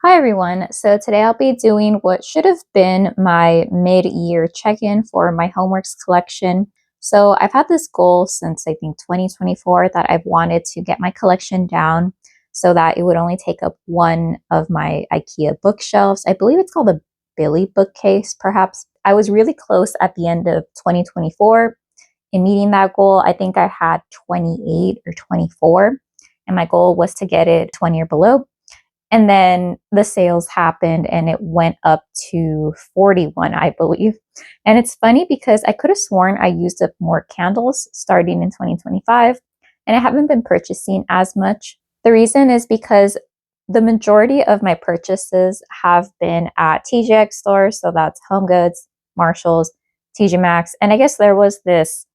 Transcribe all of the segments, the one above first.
Hi everyone. So today I'll be doing what should have been my mid-year check-in for my HomeWorx collection. So I've had this goal since I think 2024 that I've wanted to get my collection down so that it would only take up one of my IKEA bookshelves. I believe it's called a Billy bookcase, perhaps. I was really close at the end of 2024 in meeting that goal. I think I had 28 or 24, and my goal was to get it 20 or below. And then the sales happened and it went up to 41, I believe. And it's funny because I could have sworn I used up more candles starting in 2025, and I haven't been purchasing as much. The reason is because the majority of my purchases have been at TJX stores, so that's HomeGoods, Marshalls, TJ Maxx, and I guess there was this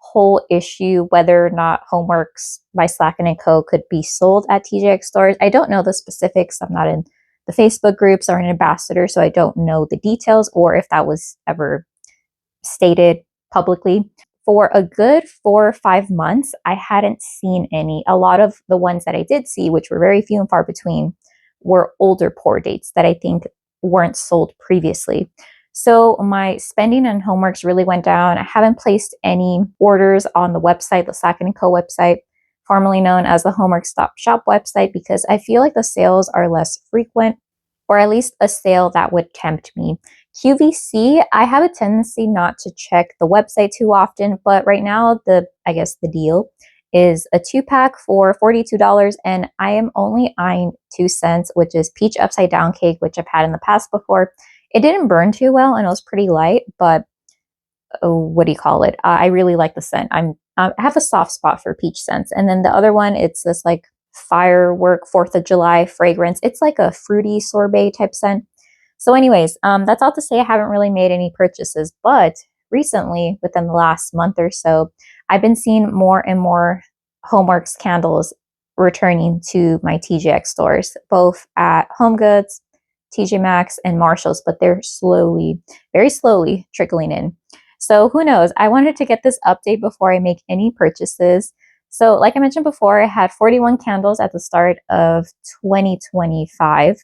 whole issue whether or not HomeWorx by Slatkin and Co could be sold at TJX stores. I don't know the specifics. I'm not in the Facebook groups or an ambassador, so I don't know the details or if that was ever stated publicly. For a good 4 or 5 months, I hadn't seen any. A lot of the ones that I did see, which were very few and far between, were older pour dates that I think weren't sold previously. So my spending on HomeWorx really went down. I haven't placed any orders on the website, the Slatkin & Co website, formerly known as the HomeWorx Stop Shop website, because I feel like the sales are less frequent, or at least a sale that would tempt me. QVC, I have a tendency not to check the website too often, but right now the deal is a 2-pack for $42, and I am only eyeing 2 cents, which is peach upside down cake, which I've had in the past before. It didn't burn too well and it was pretty light, but what do you call it? I really like the scent. I have a soft spot for peach scents. And then the other one, it's this like firework 4th of July fragrance. It's like a fruity sorbet type scent. So anyways, that's all to say I haven't really made any purchases, but recently, within the last month or so, I've been seeing more and more HomeWorx candles returning to my TJX stores, both at HomeGoods, TJ Maxx, and Marshalls, but they're slowly, very slowly trickling in. So who knows? I wanted to get this update before I make any purchases. So like I mentioned before, I had 41 candles at the start of 2025.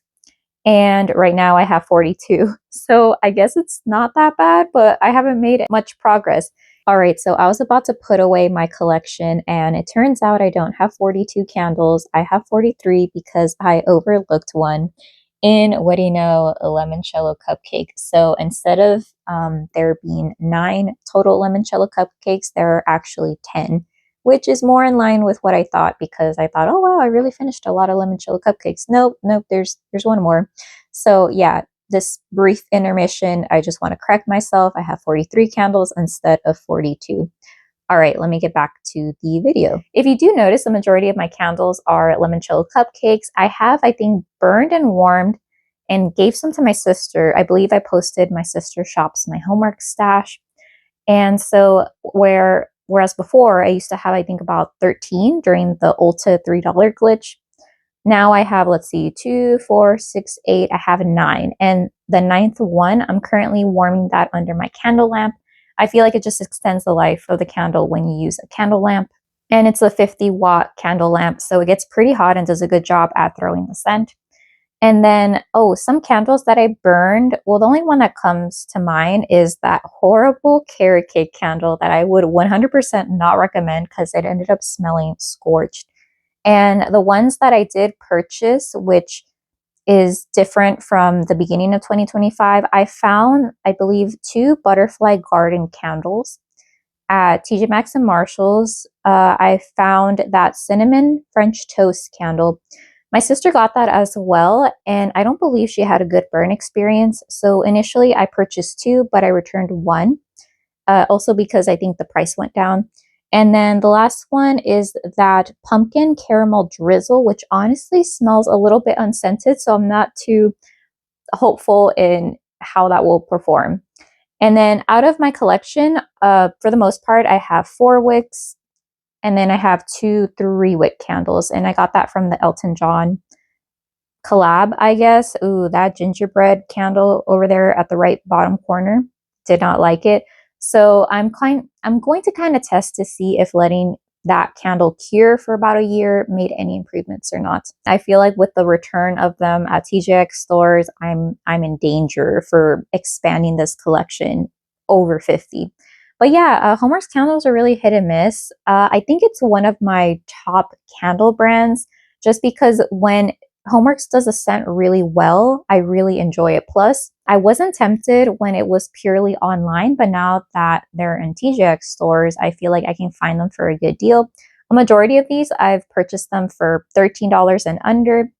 And right now I have 42. So I guess it's not that bad, but I haven't made much progress. All right, so I was about to put away my collection, and it turns out I don't have 42 candles. I have 43 because I overlooked one in, what do you know, a limoncello cupcake. So instead of there being 9 total limoncello cupcakes, there are actually 10, which is more in line with what I thought, because I thought, oh wow, I really finished a lot of limoncello cupcakes. Nope, there's one more. So yeah, this brief intermission, I just want to correct myself. I have 43 candles instead of 42. All right, let me get back to the video. If you do notice, the majority of my candles are limoncello cupcakes. I have, I think, burned and warmed and gave some to my sister. I believe I posted my sister shops my HomeWorx stash. And so whereas before I used to have, I think, about 13 during the Ulta $3 glitch, now I have, let's see, 2, 4, 6, 8, I have 9. And the 9th one, I'm currently warming that under my candle lamp. I feel like it just extends the life of the candle when you use a candle lamp. And it's a 50-watt candle lamp, so it gets pretty hot and does a good job at throwing the scent. And then, some candles that I burned, well, the only one that comes to mind is that horrible carrot cake candle that I would 100% not recommend because it ended up smelling scorched. And the ones that I did purchase, which is different from the beginning of 2025, I found, I believe, 2 butterfly garden candles at TJ Maxx and Marshalls. I found that cinnamon French toast candle. My sister got that as well, and I don't believe she had a good burn experience. So initially I purchased 2, but I returned 1, also because I think the price went down. And then the last one is that pumpkin caramel drizzle, which honestly smells a little bit unscented, so I'm not too hopeful in how that will perform. And then out of my collection, for the most part, I have 4 wicks, and then I have 2 3-wick candles, and I got that from the Elton John collab, I guess. Ooh, that gingerbread candle over there at the right bottom corner, did not like it. So I'm going to kind of test to see if letting that candle cure for about a year made any improvements or not. I feel like with the return of them at TJX stores, I'm in danger for expanding this collection over 50. But yeah, HomeWorx candles are really hit and miss. I think it's one of my top candle brands just because when HomeWorx does a scent really well, I really enjoy it. Plus, I wasn't tempted when it was purely online, but now that they're in TJX stores, I feel like I can find them for a good deal. A majority of these, I've purchased them for $13 and under.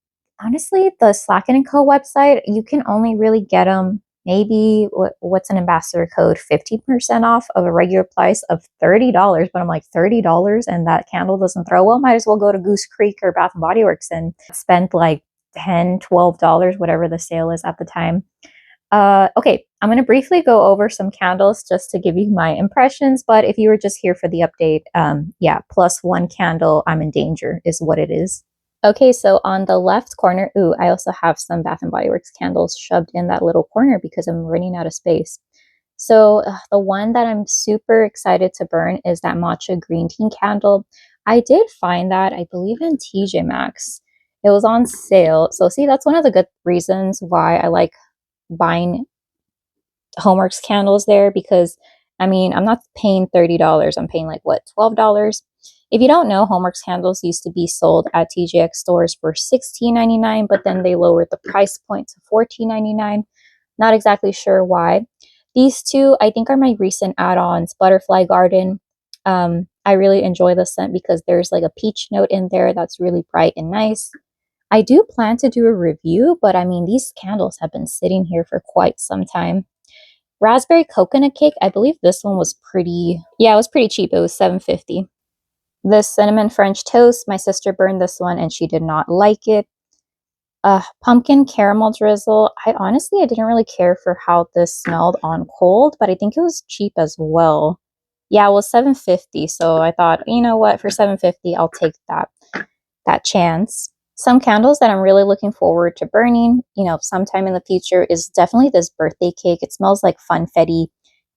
Honestly, the Slatkin and Co website, you can only really get them maybe, what's an ambassador code? 50% off of a regular price of $30. But I'm like, $30 and that candle doesn't throw well? Might as well go to Goose Creek or Bath and Body Works and spend like $10, $12, whatever the sale is at the time. Okay, I'm going to briefly go over some candles just to give you my impressions, but if you were just here for the update, yeah, plus one candle, I'm in danger is what it is. Okay, so on the left corner, ooh, I also have some Bath and Body Works candles shoved in that little corner because I'm running out of space. So the one that I'm super excited to burn is that matcha green tea candle. I did find that, I believe, in TJ Maxx. It was on sale. So see, that's one of the good reasons why I like buying HomeWorx candles there, because I mean, I'm not paying $30. I'm paying like what, $12? If you don't know, HomeWorx candles used to be sold at TJX stores for $16.99, but then they lowered the price point to $14.99. Not exactly sure why. These two, I think, are my recent add-ons. Butterfly Garden. I really enjoy the scent because there's like a peach note in there that's really bright and nice. I do plan to do a review, but I mean, these candles have been sitting here for quite some time. Raspberry Coconut Cake, I believe this one was pretty, yeah, it was pretty cheap. It was $7.50. This Cinnamon French Toast, my sister burned this one and she did not like it. Pumpkin Caramel Drizzle, I didn't really care for how this smelled on cold, but I think it was cheap as well. Yeah, it was $7.50, so I thought, you know what, for $7.50, I'll take that chance. Some candles that I'm really looking forward to burning, you know, sometime in the future is definitely this birthday cake. It smells like funfetti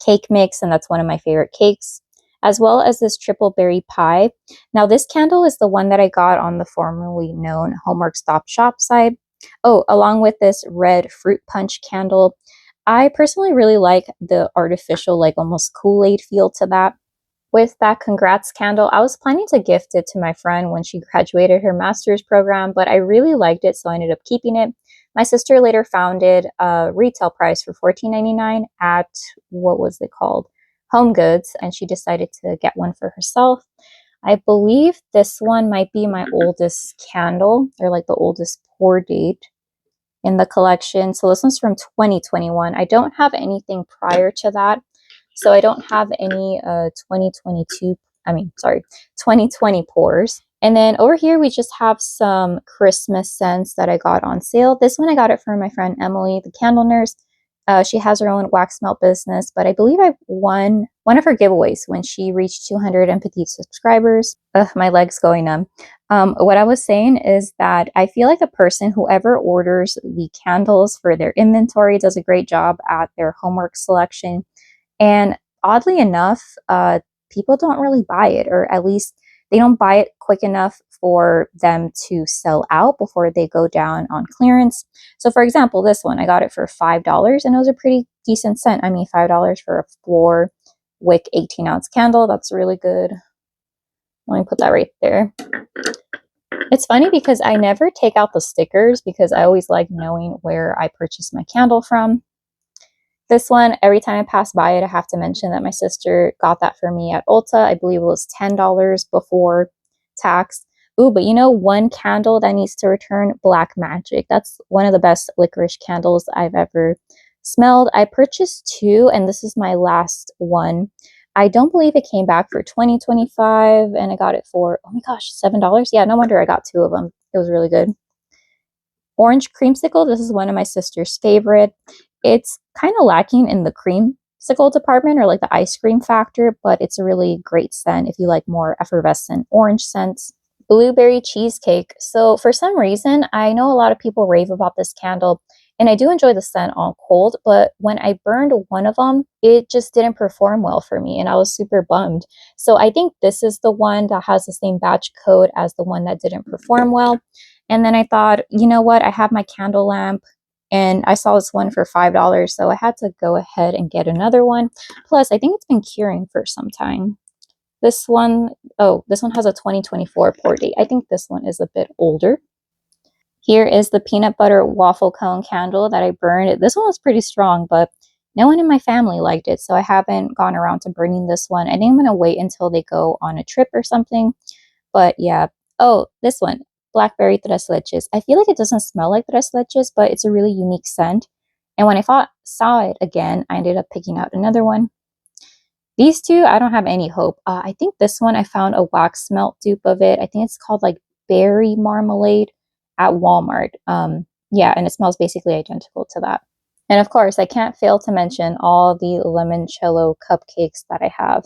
cake mix, and that's one of my favorite cakes, as well as this triple berry pie. Now, this candle is the one that I got on the formerly known HomeWorx Stop Shop site. Oh, along with this red fruit punch candle. I personally really like the artificial, like almost Kool-Aid feel to that. With that congrats candle, I was planning to gift it to my friend when she graduated her master's program, but I really liked it, so I ended up keeping it. My sister later found it a retail price for $14.99 at, what was it called? Home Goods, and she decided to get one for herself. I believe this one might be my oldest candle, or like the oldest pour date in the collection. So this one's from 2021. I don't have anything prior to that. So I don't have any 2020 pours. And then over here, we just have some Christmas scents that I got on sale. This one, I got it from my friend Emily, the candle nurse. She has her own wax melt business, but I believe I won one of her giveaways when she reached 250 subscribers. Ugh, my leg's going numb. What I was saying is that I feel like the person, whoever orders the candles for their inventory, does a great job at their HomeWorx selection. And oddly enough, people don't really buy it, or at least they don't buy it quick enough for them to sell out before they go down on clearance. So for example, this one, I got it for $5 and it was a pretty decent scent. I mean, $5 for a 4-wick 18-ounce candle. That's really good. Let me put that right there. It's funny because I never take out the stickers because I always like knowing where I purchased my candle from. This one, every time I pass by it, I have to mention that my sister got that for me at Ulta. I believe it was $10 before tax. Ooh, but you know, one candle that needs to return, Black Magic. That's one of the best licorice candles I've ever smelled. I purchased 2, and this is my last one. I don't believe it came back for $20.25, and I got it for, oh my gosh, $7. Yeah, no wonder I got 2 of them. It was really good. Orange Creamsicle. This is one of my sister's favorite. It's kind of lacking in the creamsicle department, or like the ice cream factor, but it's a really great scent if you like more effervescent orange scents. Blueberry Cheesecake. So for some reason, I know a lot of people rave about this candle, And I do enjoy the scent on cold, but when I burned one of them, it just didn't perform well for me and I was super bummed. So I think this is the one that has the same batch code as the one that didn't perform well. And then I thought, you know what? I have my candle lamp and I saw this one for $5, so I had to go ahead and get another one. Plus, I think it's been curing for some time. This one, oh, this one has a 2024 pour date. I think this one is a bit older. Here is the peanut butter waffle cone candle that I burned. This one was pretty strong, but no one in my family liked it, so I haven't gone around to burning this one. I think I'm going to wait until they go on a trip or something. But yeah. Oh, this one, blackberry tres leches. I feel like it doesn't smell like tres leches, but it's a really unique scent. And when I saw it again, I ended up picking out another one. These two, I don't have any hope. I think this one, I found a wax melt dupe of it. I think it's called like berry marmalade at Walmart. Yeah, and it smells basically identical to that. And of course, I can't fail to mention all the limoncello cupcakes that I have.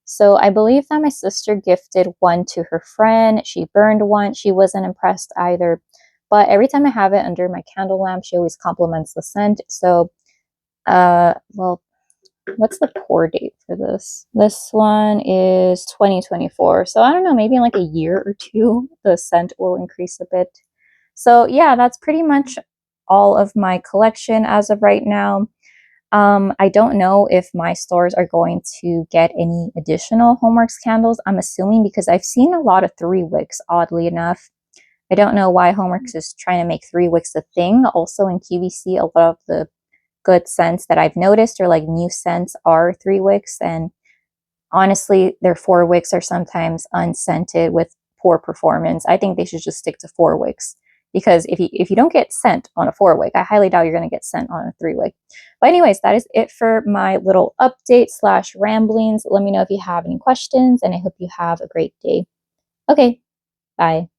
So I believe that my sister gifted one to her friend. She burned one. She wasn't impressed either. But every time I have it under my candle lamp, she always compliments the scent. So, well, what's the pour date for this? This one is 2024. So I don't know, maybe in like a year or two, the scent will increase a bit. So yeah, that's pretty much all of my collection as of right now. I don't know if my stores are going to get any additional HomeWorx candles. I'm assuming because I've seen a lot of 3-wicks, oddly enough. I don't know why HomeWorx is trying to make 3-wicks a thing. Also in QVC, a lot of the good scents that I've noticed or like new scents are 3-wicks, and honestly their 4-wicks are sometimes unscented with poor performance. I think they should just stick to 4-wicks, because if you don't get scent on a 4-wick, I highly doubt you're going to get scent on a 3-wick. But anyways, that is it for my little update / ramblings. Let me know if you have any questions, and I hope you have a great day. Okay, bye.